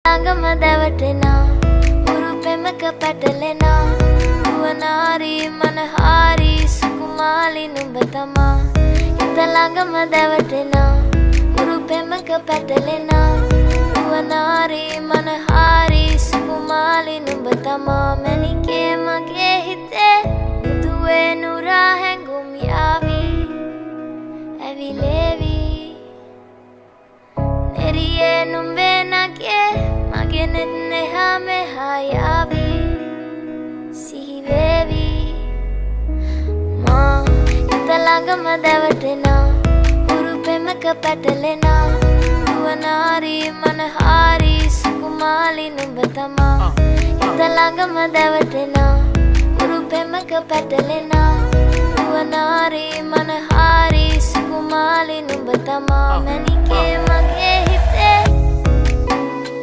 ළඟම දැවටෙනා උරු පෙමක පැටලෙනා නුවනාරි මනහාරි සුකුමාලි නුඹ තමා හිත ළඟම දැවටෙනා උරු පෙමක පැටලෙනා නුවනාරි මනහාරි සුකුමාලි නුඹ තමා මැණිකේ මගේ හිතේ මුදුවේ නුරා හැඟුම් යාවි ඇවිලේවි නෙරියේ නුඹේ නගේ මගේ නෙත් neha meha yavi sihivevi ma හිත ළඟම දැවටෙනා උරු පෙමක පැටලෙනා නුවනාරි මනහාරි සුකුමාලි නුඹ තමා හිත ළඟම දැවටෙනා උරු පෙමක පැටලෙනා නුවනාරි මනහාරි සුකුමාලි නුඹ තමා මැණිකේ මගේ